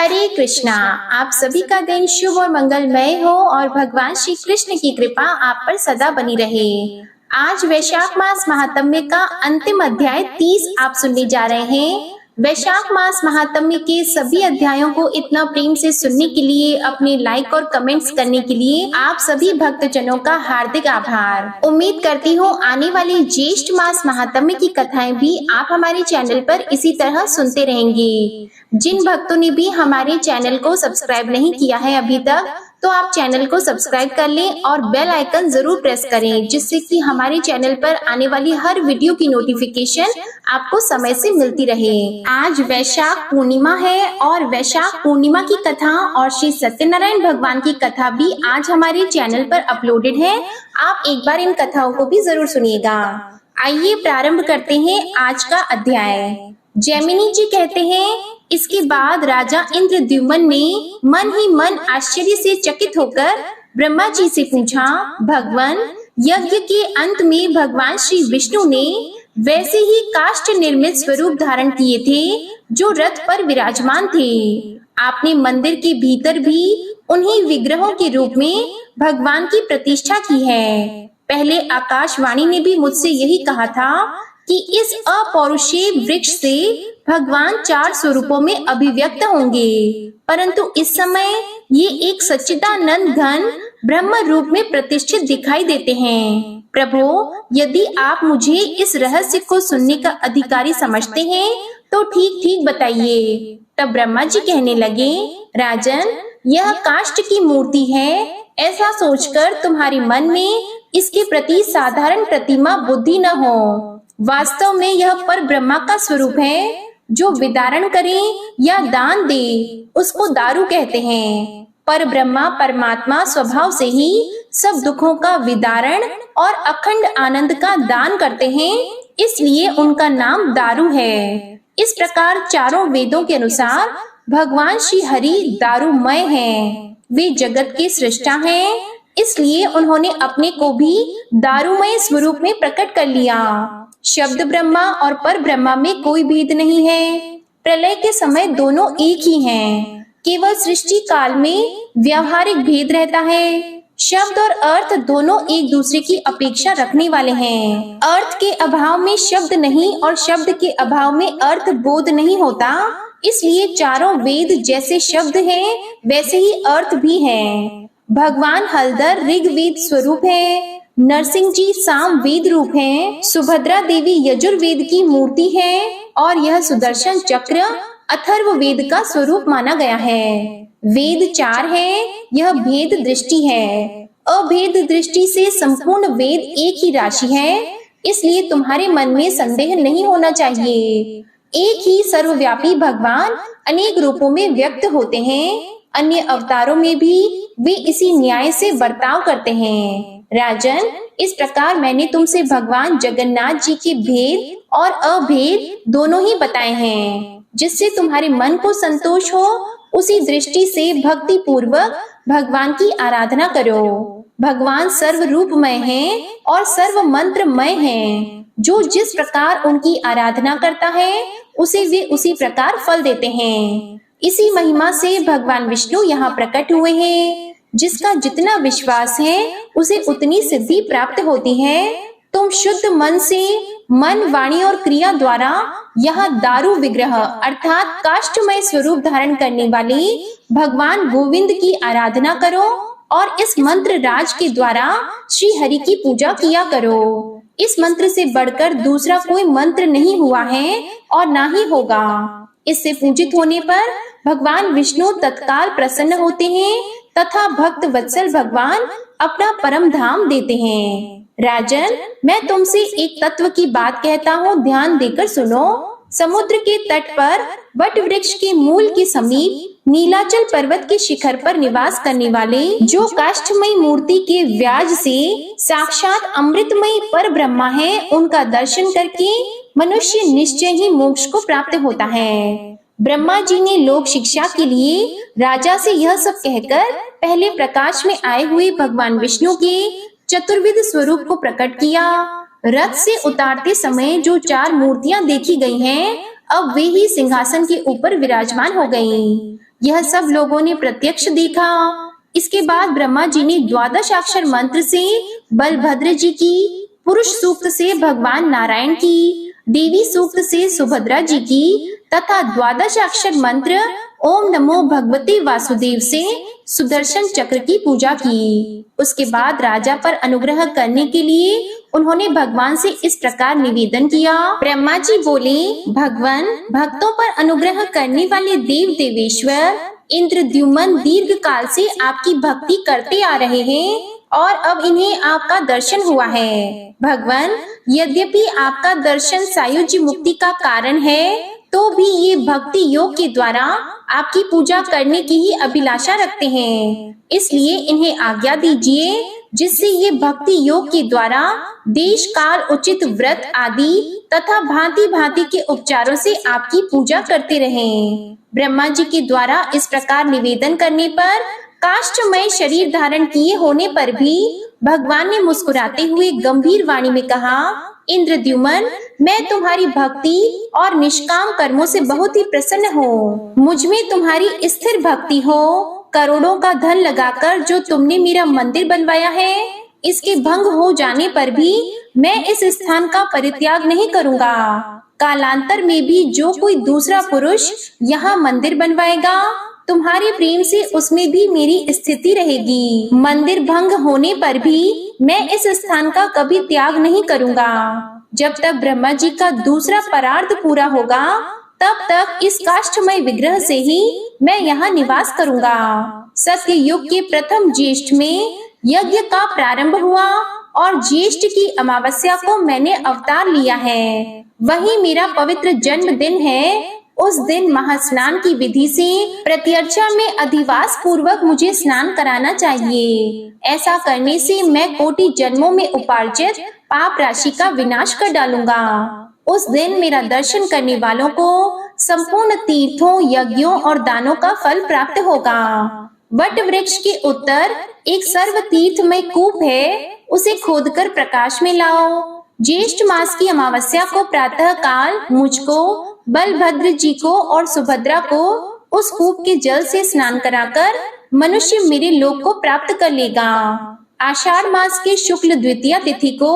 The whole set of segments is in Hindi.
हरे कृष्णा। आप सभी का दिन शुभ और मंगलमय हो और भगवान श्री कृष्ण की कृपा आप पर सदा बनी रहे। आज वैशाख मास महात्म्य का अंतिम अध्याय 30 आप सुनने जा रहे हैं। वैशाख मास महात्म्य के सभी अध्यायों को इतना प्रेम से सुनने के लिए, अपने लाइक और कमेंट्स करने के लिए आप सभी भक्तजनों का हार्दिक आभार। उम्मीद करती हूँ आने वाले ज्येष्ठ मास महात्म्य की कथाएं भी आप हमारे चैनल पर इसी तरह सुनते रहेंगे। जिन भक्तों ने भी हमारे चैनल को सब्सक्राइब नहीं किया है अभी तक, तो आप चैनल को सब्सक्राइब कर लें और बेल आइकन जरूर प्रेस करें, जिससे कि हमारे चैनल पर आने वाली हर वीडियो की नोटिफिकेशन आपको समय से मिलती रहे। आज वैशाख पूर्णिमा है और वैशाख पूर्णिमा की कथा और श्री सत्यनारायण भगवान की कथा भी आज हमारे चैनल पर अपलोडेड है। आप एक बार इन कथाओं को भी जरूर सुनिएगा। आइए प्रारंभ करते हैं आज का अध्याय। जैमिनी जी कहते हैं, इसके बाद राजा इंद्रद्युम्न ने मन ही मन आश्चर्य से चकित होकर ब्रह्मा जी से पूछा, भगवान, यज्ञ के अंत में भगवान श्री विष्णु ने वैसे ही काष्ठ निर्मित स्वरूप धारण किए थे जो रथ पर विराजमान थे। आपने मंदिर के भीतर भी उन्हीं विग्रहों के रूप में भगवान की प्रतिष्ठा की है। पहले आकाशवाणी ने भी मुझसे यही कहा था कि इस अपौरुषेय वृक्ष से भगवान 4 स्वरूपों में अभिव्यक्त होंगे, परंतु इस समय ये एक सच्चिदानंद घन ब्रह्म रूप में प्रतिष्ठित दिखाई देते हैं। प्रभु, यदि आप मुझे इस रहस्य को सुनने का अधिकारी समझते हैं तो ठीक ठीक बताइए। तब ब्रह्मा जी कहने लगे, राजन, यह काष्ठ की मूर्ति है, ऐसा सोचकर तुम्हारे मन में इसके प्रति साधारण प्रतिमा बुद्धि न हो। वास्तव में यह पर ब्रह्मा का स्वरूप है। जो विदारण करे या दान दे उसको दारू कहते हैं। पर ब्रह्मा परमात्मा स्वभाव से ही सब दुखों का विदारण और अखंड आनंद का दान करते हैं, इसलिए उनका नाम दारू है। इस प्रकार चारों वेदों के अनुसार भगवान श्री हरि दारूमय हैं। वे जगत के सृष्टा हैं, इसलिए उन्होंने अपने को भी दारूमय स्वरूप में प्रकट कर लिया। शब्द ब्रह्मा और पर ब्रह्मा में कोई भेद नहीं है। प्रलय के समय दोनों एक ही हैं। केवल सृष्टि काल में व्यावहारिक भेद रहता है। शब्द और अर्थ दोनों एक दूसरे की अपेक्षा रखने वाले हैं। अर्थ के अभाव में शब्द नहीं और शब्द के अभाव में अर्थ बोध नहीं होता। इसलिए चारों वेद जैसे शब्द हैं, वैसे ही अर्थ भी हैं। भगवान हलधर ऋग्वेद स्वरूप है, नरसिंह जी साम वेद रूप हैं, सुभद्रा देवी यजुर्वेद की मूर्ति है और यह सुदर्शन चक्र अथर्व वेद का स्वरूप माना गया है। वेद 4 है, यह भेद दृष्टि है। अभेद दृष्टि से संपूर्ण वेद एक ही राशि है, इसलिए तुम्हारे मन में संदेह नहीं होना चाहिए। एक ही सर्वव्यापी भगवान अनेक रूपों में व्यक्त होते हैं। अन्य अवतारों में भी वे इसी न्याय से बर्ताव करते हैं। राजन, इस प्रकार मैंने तुमसे भगवान जगन्नाथ जी के भेद और अभेद दोनों ही बताए हैं। जिससे तुम्हारे मन को संतोष हो, उसी दृष्टि से भक्ति पूर्वक भगवान की आराधना करो। भगवान सर्व रूपमय हैं और सर्व मंत्रमय हैं। जो जिस प्रकार उनकी आराधना करता है, उसे वे उसी प्रकार फल देते हैं। इसी महिमा से भगवान विष्णु यहाँ प्रकट हुए हैं। जिसका जितना विश्वास है उसे उतनी सिद्धि प्राप्त होती है। तुम शुद्ध मन से मन, वाणी और क्रिया द्वारा यहाँ दारू विग्रह अर्थात काष्ठमय स्वरूप धारण करने वाले भगवान गोविंद की आराधना करो और इस मंत्र राज के द्वारा श्री हरि की पूजा किया करो। इस मंत्र से बढ़कर दूसरा कोई मंत्र नहीं हुआ है और ना ही होगा। इससे पूजित होने पर भगवान विष्णु तत्काल प्रसन्न होते हैं तथा भक्त वत्सल भगवान अपना परम धाम देते हैं। राजन, मैं तुमसे एक तत्व की बात कहता हूँ, ध्यान देकर सुनो। समुद्र के तट पर वट वृक्ष के मूल के समीप नीलाचल पर्वत के शिखर पर निवास करने वाले जो काष्ठमयी मूर्ति के व्याज से साक्षात अमृतमयी पर ब्रह्मा है, उनका दर्शन करके मनुष्य निश्चय ही मोक्ष को प्राप्त होता है। ब्रह्मा जी ने लोक शिक्षा के लिए राजा से यह सब कहकर पहले प्रकाश में आए हुए भगवान विष्णु के चतुर्विध स्वरूप को प्रकट किया। रथ से उतारते समय जो 4 मूर्तियां देखी गई हैं, अब वे ही सिंहासन के ऊपर विराजमान हो गईं। यह सब लोगों ने प्रत्यक्ष देखा। इसके बाद ब्रह्मा जी ने 12 मंत्र से बलभद्र जी की, पुरुष सूक्त से भगवान नारायण की, देवी सूक्त से सुभद्रा जी की तथा 12 मंत्र ओम नमो भगवते वासुदेव से सुदर्शन चक्र की पूजा की। उसके बाद राजा पर अनुग्रह करने के लिए उन्होंने भगवान से इस प्रकार निवेदन किया। ब्रह्मा जी बोले, भगवान, भक्तों पर अनुग्रह करने वाले देव देवेश्वर इंद्रद्युम्न दीर्घ काल से आपकी भक्ति करते आ रहे हैं और अब इन्हें आपका दर्शन हुआ है। भगवान, यद्यपि आपका दर्शन सायुज्य मुक्ति का कारण है, तो भी ये भक्ति योग के द्वारा आपकी पूजा करने की ही अभिलाषा रखते हैं। इसलिए इन्हें आज्ञा दीजिए जिससे ये भक्ति योग के द्वारा देश काल उचित व्रत आदि तथा भांति भांति के उपचारों से आपकी पूजा करते रहें। ब्रह्मा जी के द्वारा इस प्रकार निवेदन करने पर काष्ठमय शरीर धारण किए होने पर भी भगवान ने मुस्कुराते हुए गंभीर वाणी में कहा, इंद्रद्युम्न, मैं तुम्हारी भक्ति और निष्काम कर्मों से बहुत ही प्रसन्न हूँ। मुझ में तुम्हारी स्थिर भक्ति हो। करोड़ों का धन लगाकर जो तुमने मेरा मंदिर बनवाया है, इसके भंग हो जाने पर भी मैं इस स्थान का परित्याग नहीं करूँगा। कालांतर में भी जो कोई दूसरा पुरुष यहाँ मंदिर बनवाएगा, तुम्हारे प्रेम से उसमें भी मेरी स्थिति रहेगी। मंदिर भंग होने पर भी मैं इस स्थान का कभी त्याग नहीं करूँगा। जब तक ब्रह्मा जी का दूसरा परार्ध पूरा होगा, तब तक इस काष्ठमय विग्रह से ही मैं यहाँ निवास करूँगा। सत्य युग के प्रथम ज्येष्ठ में यज्ञ का प्रारंभ हुआ और ज्येष्ठ की अमावस्या को मैंने अवतार लिया है। वही मेरा पवित्र जन्मदिन है। उस दिन महास्नान की विधि से प्रत्यर्चा में अधिवास पूर्वक मुझे स्नान कराना चाहिए। ऐसा करने से मैं कोटि जन्मों में उपार्जित पाप राशि का विनाश कर डालूंगा। उस दिन मेरा दर्शन करने वालों को संपूर्ण तीर्थों, यज्ञों और दानों का फल प्राप्त होगा। वट वृक्ष के उत्तर एक सर्व तीर्थमय कूप है, उसे खोदकर प्रकाश में लाओ। ज्येष्ठ मास की अमावस्या को प्रातः काल मुझको, बलभद्र जी को और सुभद्रा को उस कूप के जल से स्नान कराकर मनुष्य मेरे लोक को प्राप्त कर लेगा। आषाढ़ मास के शुक्ल द्वितीया तिथि को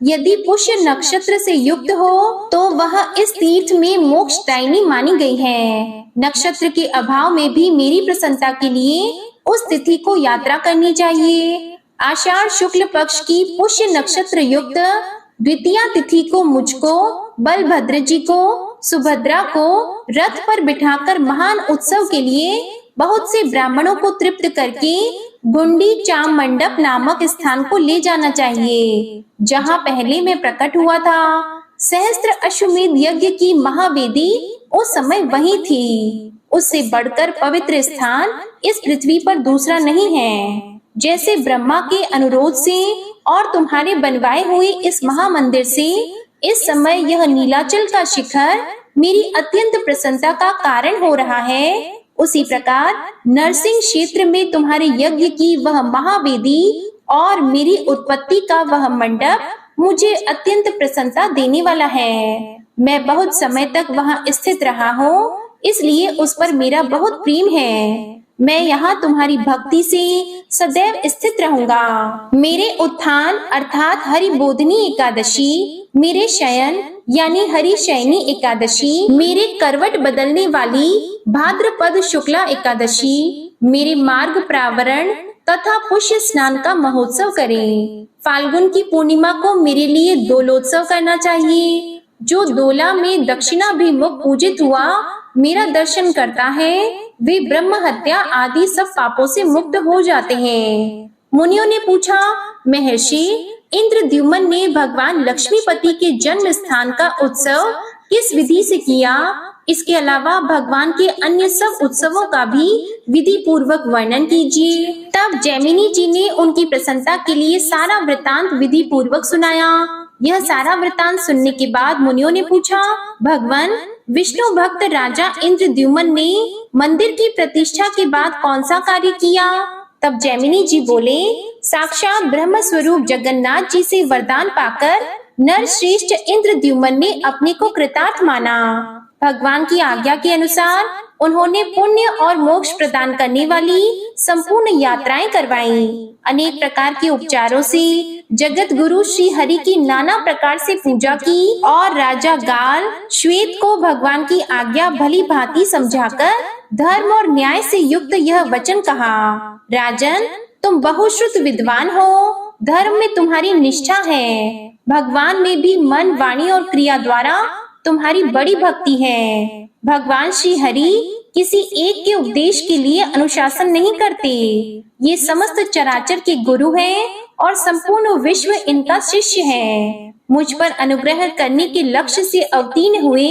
यदि पुष्य नक्षत्र से युक्त हो तो वह इस तीर्थ में मोक्षदायिनी मानी गई है। नक्षत्र के अभाव में भी मेरी प्रसन्नता के लिए उस तिथि को यात्रा करनी चाहिए। आषाढ़ शुक्ल पक्ष की पुष्य नक्षत्र युक्त द्वितीया तिथि को मुझको, बलभद्र जी को, सुभद्रा को रथ पर बिठाकर महान उत्सव के लिए बहुत से ब्राह्मणों को तृप्त करके गुंडी चाम मंडप नामक स्थान को ले जाना चाहिए, जहाँ पहले मैं प्रकट हुआ था। सहस्त्र अश्वमेध यज्ञ की महावेदी उस समय वही थी। उससे बढ़कर पवित्र स्थान इस पृथ्वी पर दूसरा नहीं है। जैसे ब्रह्मा के अनुरोध से और तुम्हारे बनवाए हुए इस महामंदिर से इस समय यह नीलाचल का शिखर मेरी अत्यंत प्रसन्नता का कारण हो रहा है, उसी प्रकार नरसिंह क्षेत्र में तुम्हारे यज्ञ की वह महावेदी और मेरी उत्पत्ति का वह मंडप मुझे अत्यंत प्रसन्नता देने वाला है। मैं बहुत समय तक वहाँ स्थित रहा हूँ, इसलिए उस पर मेरा बहुत प्रेम है। मैं यहाँ तुम्हारी भक्ति से सदैव स्थित रहूंगा। मेरे उत्थान अर्थात हरिबोधिनी एकादशी, मेरे शयन यानी हरिशयनी एकादशी, मेरे करवट बदलने वाली भाद्रपद शुक्ला एकादशी, मेरे मार्ग प्रावरण तथा पुष्य स्नान का महोत्सव करें। फाल्गुन की पूर्णिमा को मेरे लिए दोलोत्सव करना चाहिए। जो दोला में दक्षिणाभिमुख पूजित हुआ मेरा दर्शन करता है, वे ब्रह्म हत्या आदि सब पापों से मुक्त हो जाते हैं। मुनियों ने पूछा, महर्षि, इंद्रद्युम्न ने भगवान लक्ष्मीपति के जन्म स्थान का उत्सव किस विधि से किया? इसके अलावा भगवान के अन्य सब उत्सवों का भी विधि पूर्वक वर्णन कीजिए। तब जैमिनी जी ने उनकी प्रसन्नता के लिए सारा वृतांत विधि पूर्वक सुनाया। यह सारा वृतांत सुनने के बाद मुनियों ने पूछा, भगवान, विष्णु भक्त राजा इंद्रद्युम्न ने मंदिर की प्रतिष्ठा के बाद कौन सा कार्य किया? तब जैमिनी जी बोले, साक्षात ब्रह्म स्वरूप जगन्नाथ जी से वरदान पाकर नर श्रेष्ठ इंद्रद्युम्न ने अपने को कृतार्थ माना। भगवान की आज्ञा के अनुसार उन्होंने पुण्य और मोक्ष प्रदान करने वाली संपूर्ण यात्राएं करवाई। अनेक प्रकार के उपचारों से जगत गुरु श्री हरि की नाना प्रकार से पूजा की और राजा गाल श्वेत को भगवान की आज्ञा भली भांति समझाकर धर्म और न्याय से युक्त यह वचन कहा। राजन, तुम बहुश्रुत विद्वान हो, धर्म में तुम्हारी निष्ठा है, भगवान में भी मन, वाणी और क्रिया द्वारा तुम्हारी बड़ी भक्ति है। भगवान श्री हरि किसी एक के उपदेश के लिए अनुशासन नहीं करते। ये समस्त चराचर के गुरु हैं और संपूर्ण विश्व इनका शिष्य है। मुझ पर अनुग्रह करने के लक्ष्य से अवतीर्ण हुए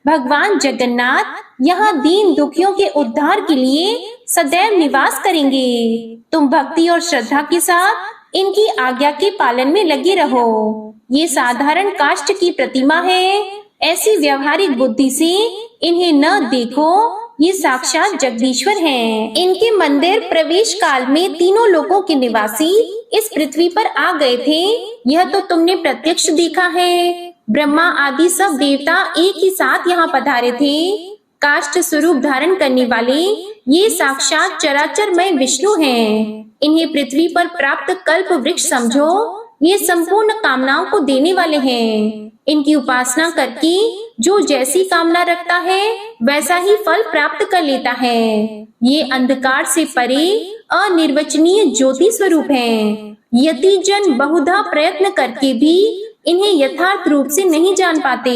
भगवान जगन्नाथ यहाँ दीन दुखियों के उद्धार के लिए सदैव निवास करेंगे। तुम भक्ति और श्रद्धा के साथ इनकी आज्ञा के पालन में लगे रहो। ये साधारण काष्ठ की प्रतिमा है, ऐसी व्यवहारिक बुद्धि से इन्हें न देखो, ये साक्षात जगदीश्वर हैं। इनके मंदिर प्रवेश काल में तीनों लोकों के निवासी इस पृथ्वी पर आ गए थे, यह तो तुमने प्रत्यक्ष देखा है। ब्रह्मा आदि सब देवता एक ही साथ यहाँ पधारे थे। काष्ठ स्वरूप धारण करने वाले ये साक्षात चराचरमय विष्णु हैं। इन्हें पृथ्वी पर प्राप्त कल्प वृक्ष समझो, ये संपूर्ण कामनाओं को देने वाले हैं। इनकी उपासना करके जो जैसी कामना रखता है वैसा ही फल प्राप्त कर लेता है। ये अंधकार से परे अनिर्वचनीय ज्योति स्वरूप हैं। यति जन बहुधा प्रयत्न करके भी इन्हें यथार्थ रूप से नहीं जान पाते।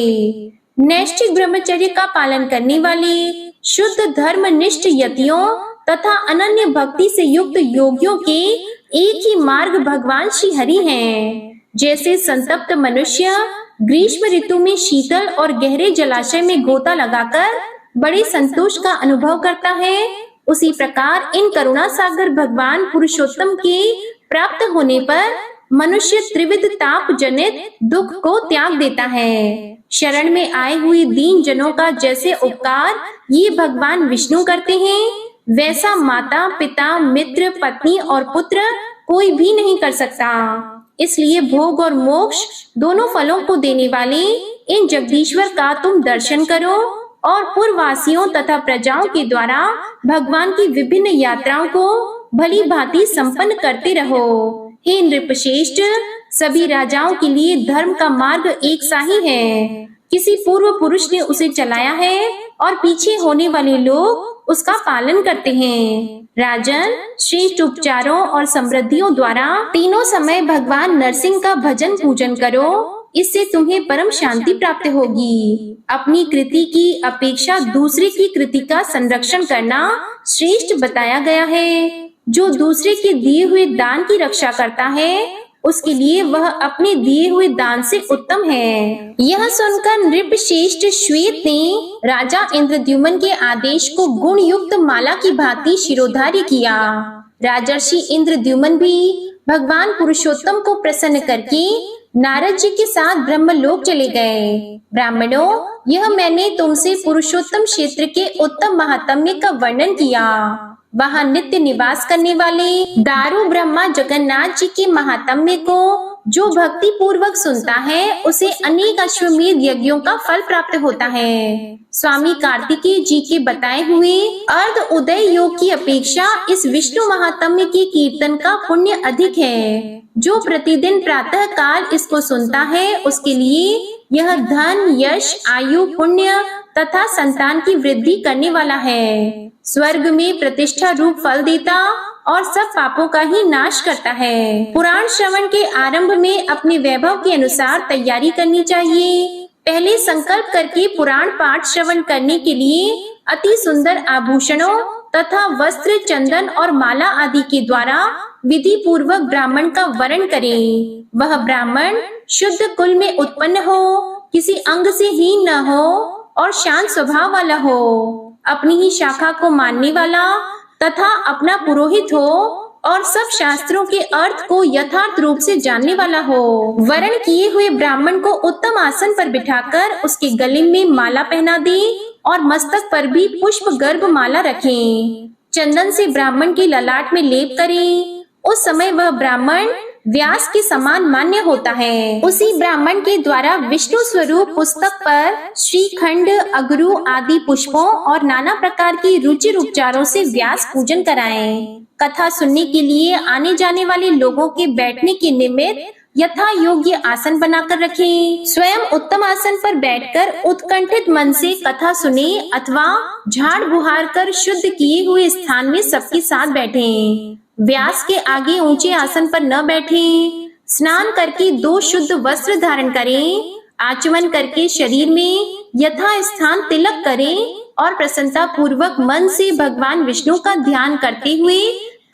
नैष्ठिक ब्रह्मचर्य का पालन करने वाले शुद्ध धर्मनिष्ठ यतियों तथा अनन्य भक्ति से युक्त योगियों के एक ही मार्ग भगवान श्री हरि हैं। जैसे संतप्त मनुष्य ग्रीष्म ऋतु में शीतल और गहरे जलाशय में गोता लगाकर बड़े संतोष का अनुभव करता है, उसी प्रकार इन करुणा सागर भगवान पुरुषोत्तम के प्राप्त होने पर मनुष्य त्रिविध ताप जनित दुख को त्याग देता है। शरण में आए हुए दीन जनों का जैसे उपकार ये भगवान विष्णु करते हैं, वैसा माता, पिता, मित्र, पत्नी और पुत्र कोई भी नहीं कर सकता। इसलिए भोग और मोक्ष दोनों फलों को देने वाले इन जगदीश्वर का तुम दर्शन करो और पूर्ववासियों तथा प्रजाओं के द्वारा भगवान की विभिन्न यात्राओं को भली भांति संपन्न करते रहो। हे नृपश्रेष्ठ, सभी राजाओं के लिए धर्म का मार्ग एक सा ही है। किसी पूर्व पुरुष ने उसे चलाया है और पीछे होने वाले लोग उसका पालन करते हैं। राजन, श्रेष्ठ उपचारों और समृद्धियों द्वारा तीनों समय भगवान नरसिंह का भजन पूजन करो, इससे तुम्हें परम शांति प्राप्त होगी। अपनी कृति की अपेक्षा दूसरे की कृति का संरक्षण करना श्रेष्ठ बताया गया है। जो दूसरे के दिए हुए दान की रक्षा करता है, उसके लिए वह अपने दिए हुए दान से उत्तम है। यह सुनकर नृपश्रेष्ठ श्वेत ने राजा इंद्रद्युम्न के आदेश को गुण युक्त माला की भांति शिरोधार्य किया। राजर्षि इंद्रद्युम्न भी भगवान पुरुषोत्तम को प्रसन्न करके नारद जी के साथ ब्रह्मलोक चले गए। ब्राह्मणों, यह मैंने तुमसे पुरुषोत्तम क्षेत्र के उत्तम महात्म्य का वर्णन किया। वहाँ नित्य निवास करने वाले दारू ब्रह्मा जगन्नाथ जी के महात्म्य को जो भक्ति पूर्वक सुनता है, उसे अनेक अश्वमेध यज्ञों का फल प्राप्त होता है। स्वामी कार्तिकेय जी के बताए हुए अर्ध उदय योग की अपेक्षा इस विष्णु महात्म्य के कीर्तन का पुण्य अधिक है। जो प्रतिदिन प्रातः काल इसको सुनता है, उसके लिए यह धन, यश, आयु, पुण्य तथा संतान की वृद्धि करने वाला है। स्वर्ग में प्रतिष्ठा रूप फल देता और सब पापों का ही नाश करता है। पुराण श्रवण के आरंभ में अपने वैभव के अनुसार तैयारी करनी चाहिए। पहले संकल्प करके पुराण पाठ श्रवण करने के लिए अति सुंदर आभूषणों तथा वस्त्र, चंदन और माला आदि के द्वारा विधि पूर्वक ब्राह्मण का वरण करें। वह ब्राह्मण शुद्ध कुल में उत्पन्न हो, किसी अंग से हीन न हो और शांत स्वभाव वाला हो, अपनी ही शाखा को मानने वाला तथा अपना पुरोहित हो और सब शास्त्रों के अर्थ को यथार्थ रूप से जानने वाला हो। वरण किए हुए ब्राह्मण को उत्तम आसन पर बिठाकर उसके गले में माला पहना दे और मस्तक पर भी पुष्प गर्भ माला रखें। चंदन से ब्राह्मण के ललाट में लेप करें। उस समय वह ब्राह्मण व्यास के समान मान्य होता है। उसी ब्राह्मण के द्वारा विष्णु स्वरूप पुस्तक पर श्रीखंड, अगरू आदि पुष्पों और नाना प्रकार की रुचिर उपचारों से व्यास पूजन कराएं। कथा सुनने के लिए आने जाने वाले लोगों के बैठने के निमित्त यथा योग्य आसन बनाकर रखें। स्वयं उत्तम आसन पर बैठकर उत्कंठित मन से कथा सुने अथवा झाड़ बुहार कर शुद्ध किए हुए स्थान में सबके साथ बैठें। व्यास के आगे ऊंचे आसन पर न बैठें। स्नान करके 2 शुद्ध वस्त्र धारण करें। आचमन करके शरीर में यथा स्थान तिलक करें और प्रसन्नता पूर्वक मन से भगवान विष्णु का ध्यान करते हुए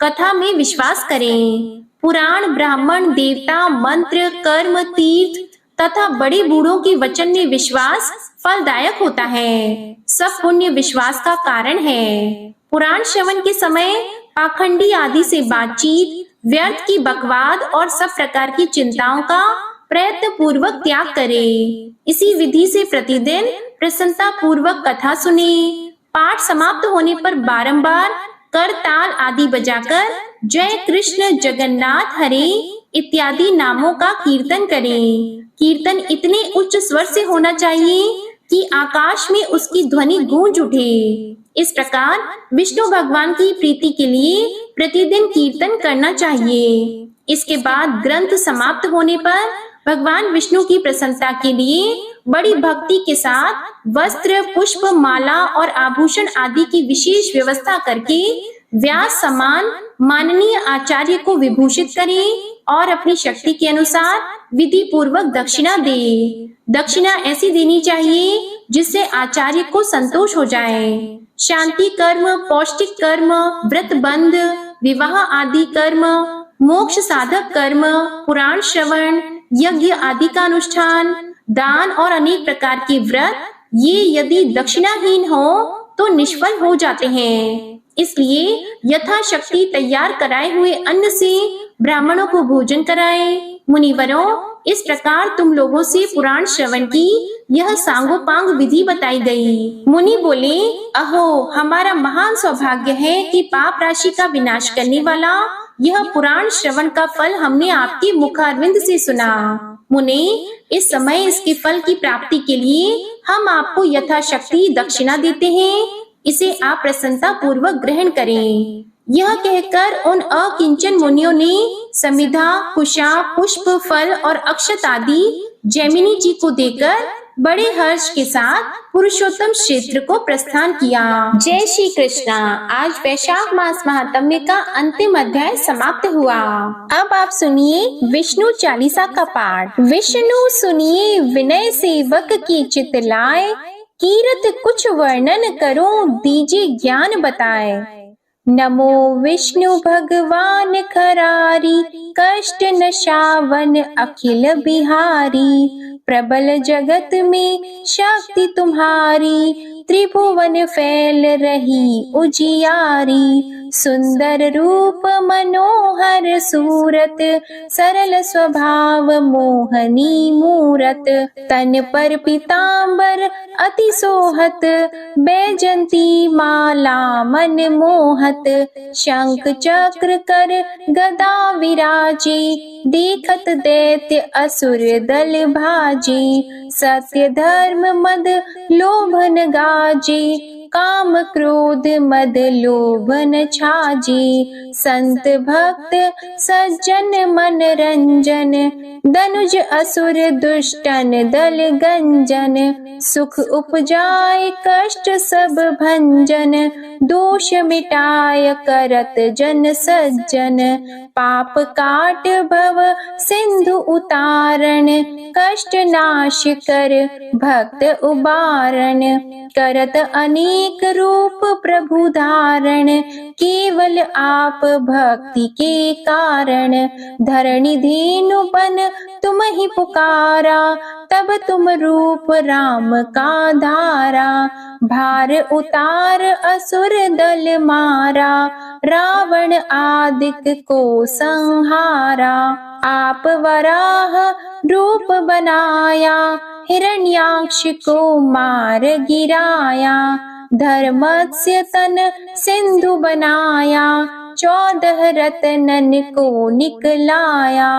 कथा में विश्वास करें। पुराण, ब्राह्मण, देवता, मंत्र, कर्म, तीर्थ तथा बड़े बूढ़ों के वचन में विश्वास फलदायक होता है। सब पुण्य विश्वास का कारण है। पुराण श्रवण के समय पाखंडी आदि से बातचीत, व्यर्थ की बकवाद और सब प्रकार की चिंताओं का प्रयत्न पूर्वक त्याग करें। इसी विधि से प्रतिदिन प्रसन्नता पूर्वक कथा सुने। पाठ समाप्त होने पर बारंबार कर, ताल आदि बजाकर जय कृष्ण जगन्नाथ हरे इत्यादि नामों का कीर्तन करें। कीर्तन इतने उच्च स्वर से होना चाहिए कि आकाश में उसकी ध्वनि गूंज उठे। इस प्रकार विष्णु भगवान की प्रीति के लिए प्रतिदिन कीर्तन करना चाहिए। इसके बाद ग्रंथ समाप्त होने पर भगवान विष्णु की प्रसन्नता के लिए बड़ी भक्ति के साथ वस्त्र, पुष्प, माला और आभूषण आदि की विशेष व्यवस्था करके व्यास समान माननीय आचार्य को विभूषित करें और अपनी शक्ति के अनुसार विधि पूर्वक दक्षिणा दे। दक्षिणा ऐसी देनी चाहिए जिससे आचार्य को संतोष हो जाए। शांति कर्म, पौष्टिक कर्म, व्रत बंध, विवाह आदि कर्म, मोक्ष साधक कर्म, पुराण श्रवण, यज्ञ आदि का अनुष्ठान, दान और अनेक प्रकार के व्रत, ये यदि दक्षिणाहीन हो तो निष्फल हो जाते हैं। इसलिए यथाशक्ति तैयार कराए हुए अन्न से ब्राह्मणों को भोजन कराएं। मुनिवरों, इस प्रकार तुम लोगों से पुराण श्रवण की यह सांगोपांग विधि बताई गई। मुनि बोले, अहो, हमारा महान सौभाग्य है कि पाप राशि का विनाश करने वाला यह पुराण श्रवण का फल हमने आपके मुखारविंद से सुना। मुने, इस समय इसके फल की प्राप्ति के लिए हम आपको यथाशक्ति दक्षिणा देते हैं। इसे आप प्रसन्नता पूर्वक ग्रहण करें। यह कहकर उन अकिंचन मुनियों ने समिधा, कुशा, पुष्प, फल और अक्षत आदि जैमिनी जी को देकर बड़े हर्ष के साथ पुरुषोत्तम क्षेत्र को प्रस्थान किया। जय श्री कृष्णा। आज वैशाख मास महात्म्य का अंतिम अध्याय समाप्त हुआ। अब आप सुनिए विष्णु चालीसा का पाठ। विष्णु सुनिए विनय सेवक की चित लाए, कीरत कुछ वर्णन करो दीजिए ज्ञान बताए। नमो विष्णु भगवान खरारी, कष्ट नशावन अखिल बिहारी। प्रबल जगत में शक्ति तुम्हारी, त्रिभुवन फैल रही उजियारी। सुंदर रूप मनोहर सूरत, सरल स्वभाव मोहनी मूरत। तन पर पीतांबर अति सोहत, बैजंती माला मन मोहत। शंख चक्र कर गदा विराजे, देखत दैत्य असुर दल भाजे। सत्य धर्म मद लोभन गाजे, काम क्रोध मद लोभन छाजे। संत भक्त सज्जन मन रंजन, दनुज असुर दुष्टन दल गंजन। सुख उपजाए कष्ट सब भंजन, दोष मिटाय करत जन सज्जन। पाप काट भव सिंधु उतारण, कष्ट नाश कर भक्त उबारण। करत अनेक रूप प्रभु धारण, केवल आप भक्ति के कारण। धरणी धेनु बन तुम ही पुकारा, तब तुम रूप राम का धारा। भार उतार असुर दल मारा, रावण आदिक को संहारा। आप वराह रूप बनाया, हिरण्याक्ष को मार गिराया। धर्मस्य तन सिंधु बनाया, 14 रत्नन को निकलाया।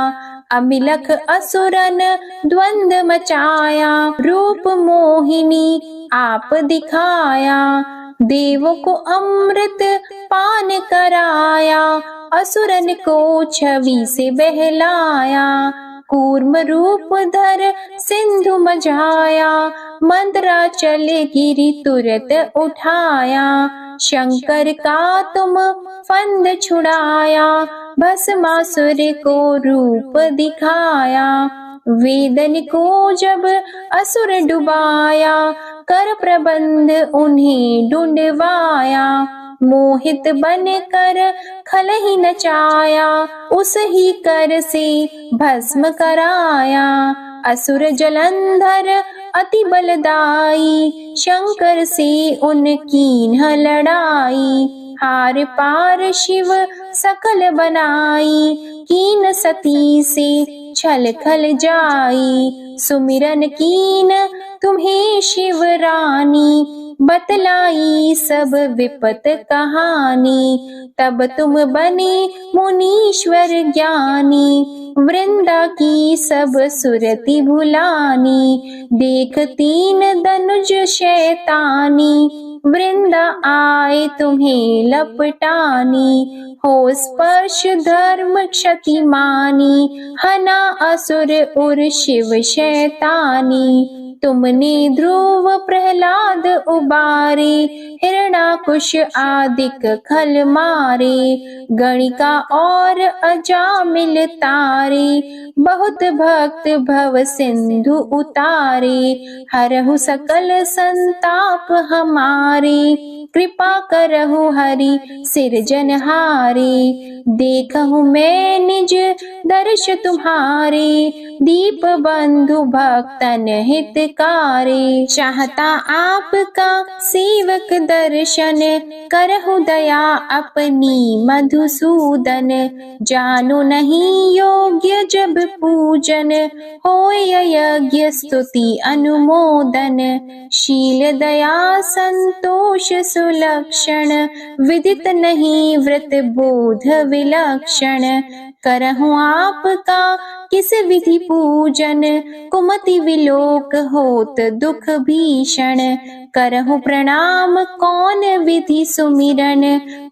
अमिलख असुरन द्वंद मचाया, रूप मोहिनी आप दिखाया। देवों को अमृत पान कराया, असुरन को छवि से बहलाया। कूर्म रूप धर सिंधु मझाया, मंदराचल गिरि तुरत उठाया। शंकर का तुम फंद छुड़ाया, भस्मासुर को रूप दिखाया। वेदन को जब असुर डुबाया, कर प्रबंध उन्हें ढूंढवाया। मोहित बन कर खल ही नचाया, उस ही कर से भस्म कराया। असुर जलंधर अति बलदाई, शंकर से उनकी न लड़ाई। हार पार शिव सकल बनाई, कीन सती से छल खल जाई। सुमिरन कीन तुम्हें शिव रानी, बतलाई सब विपत कहानी। तब तुम बने मुनीश्वर ज्ञानी, वृंदा की सब सुरति भुलानी। देख 3 धनुज शैतानी, वृंदा आए तुम्हें लपटानी। हो स्पर्श धर्म क्षति मानी, हना असुर उर शिव शैतानी। तुमने ध्रुव प्रहलाद उबारे, हिरणाकुश आदिक खल मारे। गणिका और अजामिल तारे, बहुत भक्त भव सिंधु उतारे। हरहु सकल संताप हमारे, कृपा करहु हरि सिरजनहारे। देखहु मैं निज दर्श तुम्हारे, दीप बंधु भक्तन हितकारे। चाहता आपका सेवक दर्शन, करहु दया अपनी मधुसूदन। जानो नहीं योग्य जब पूजन, होय यज्ञ स्तुति अनुमोदन। शील दया संतोष सुलक्षण, विदित नहीं व्रत बोध विलक्षण। करहु आपका किस विधि पूजन, कुमति विलोक होत दुख भीषण। करहु प्रणाम कौन विधि सुमिरन,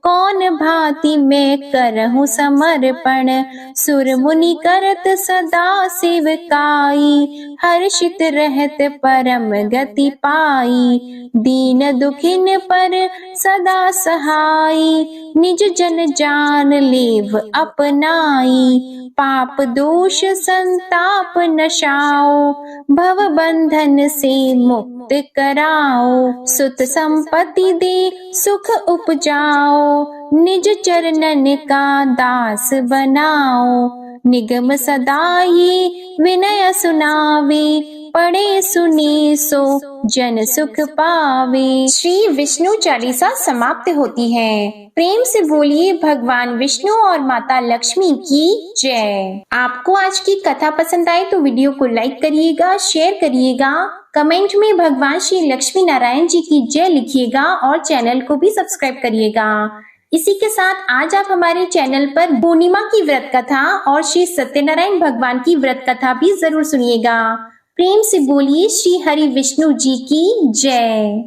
कौन भांति मैं करहु समर्पण। सुर मुनि करत सदा सेवकाई, हर्षित रहत परम गति पाई। दीन दुखिन पर सदा सहाई, निज जन जान लेव अपनाई। पाप दोष संताप नशाओ, भव बंधन से मुक्त कराओ। सुत संपत्ति दे सुख उपजाओ, निज चरणन का दास बनाओ। निगम सदा ये विनय सुनावे, पढ़े सुने सो जन सुख पावे। श्री विष्णु चालीसा समाप्त होती है। प्रेम से बोलिए भगवान विष्णु और माता लक्ष्मी की जय। आपको आज की कथा पसंद आए तो वीडियो को लाइक करिएगा, शेयर करिएगा, कमेंट में भगवान श्री लक्ष्मी नारायण जी की जय लिखिएगा और चैनल को भी सब्सक्राइब करिएगा। इसी के साथ आज आप हमारे चैनल पर पूर्णिमा की व्रत कथा और श्री सत्यनारायण भगवान की व्रत कथा भी जरूर सुनिएगा। प्रेम से बोलिए श्री हरि विष्णु जी की जय।